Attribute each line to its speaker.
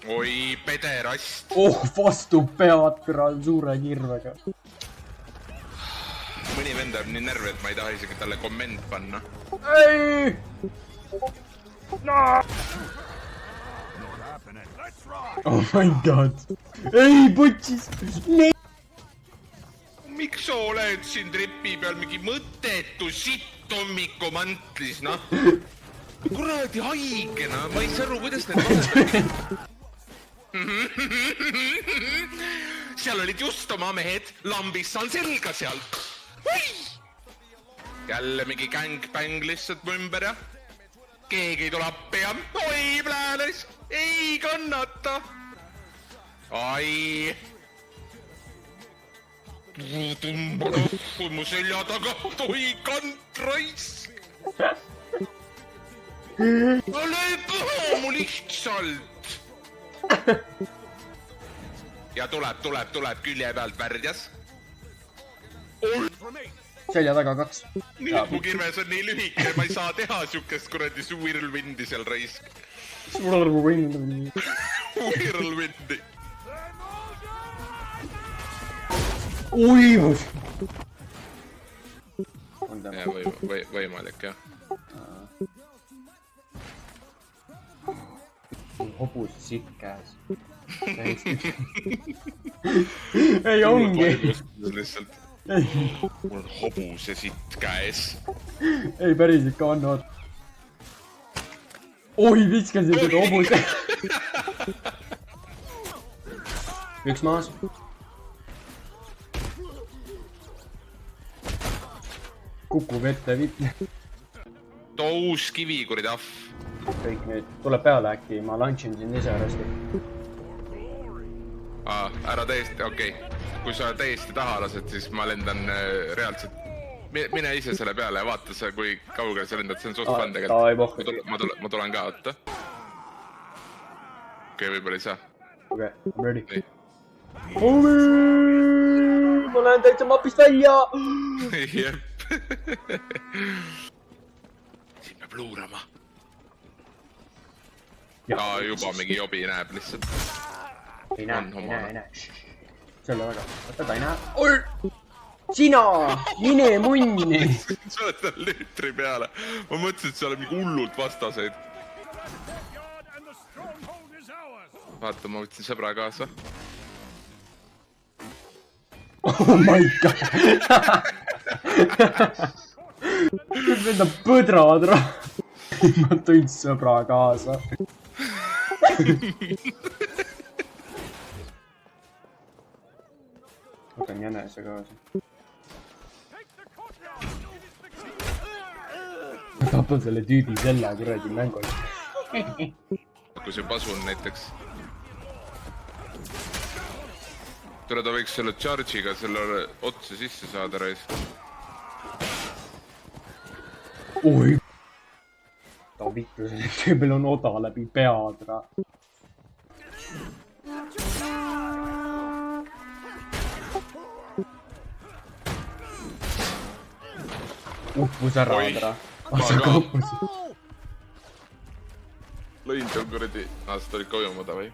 Speaker 1: oi, pederast.
Speaker 2: Oh, vastu peatra suure kirvega.
Speaker 1: Mõni vend on nii närvi, et ma ei taha isegi talle komment panna.
Speaker 2: Ei! No! Oh my god. Ei, putsis!
Speaker 1: Miks sa oled siin tripi peal mingi mõttetu sitt hommikumentlis, noh? Kuradi haigena, ma ei saa aru, kuidas need vahepeal... Seal olid just oma mehed, lambis saan selga sealt. Jälle mingi gängbäng lihtsalt mu ümber ja keegi ei tule appi ja oi pläänes, ei kannata. Ai. Tõmba nahku mu selja taga, oi kantraisk. Ole põha mu lihtsalt. Ja tuleb külje pealt värdjas.
Speaker 2: Selja taga 2.
Speaker 1: Nii, mu kirves on nii lühike, ma ei saa teha siukest kuradi swirlwindi seal raisk.
Speaker 2: Swirlwindi.
Speaker 1: Swirlwindi.
Speaker 2: Uivus!
Speaker 1: Ja, võimalik, jah.
Speaker 2: Hobus sitt käes. Ei ongi.
Speaker 1: Lihtsalt. Mul on hobuse sitt käes.
Speaker 2: Ei, päris ikka on, oot. Oi, viskasin seda hobuse. Üks maas. Kukub ette vitne.
Speaker 1: Tous kivi, kuri tahv.
Speaker 2: Kõik nüüd tuleb peale äkki, ma launchen sind ise rasti.
Speaker 1: Ära täiesti, okei. Kui sa täiesti taha lased, siis ma lendan reaalselt. Mine ise selle peale ja vaata sa, kui kaugele sa lendad, see on suht fun tegelikult. Ma tulen ka, oota. Okei, võib-olla ei saa.
Speaker 2: Okei, I'm ready. Ma lähen täitsa mapist välja!
Speaker 1: Jep. Siin peab luurama. Juba mingi jobi näeb lihtsalt.
Speaker 2: Ei näe. Selle väga. Võta ta ei näe. Sina! Mine munni!
Speaker 1: Sa oled tal lütri peale. Ma mõtlesin, et sa oled mingi hullult vastaseid. Vaata, ma võtsin sõbra kaasa.
Speaker 2: Oh my god! Nüüd venda põdrad ra... Ma tõin sõbra kaasa. Võtan jänese kaasa. Ma tapan selle tüübi selle kuradi mängul.
Speaker 1: Kui see pasun näiteks. Tule ta võiks selle charge'iga selle otsa sisse saada raisk.
Speaker 2: Oi! Ta vittu selle tüübil on oda läbi peadra. Uppus ära, adra.
Speaker 1: Lõin tal kuradi... seda oli kauemada või?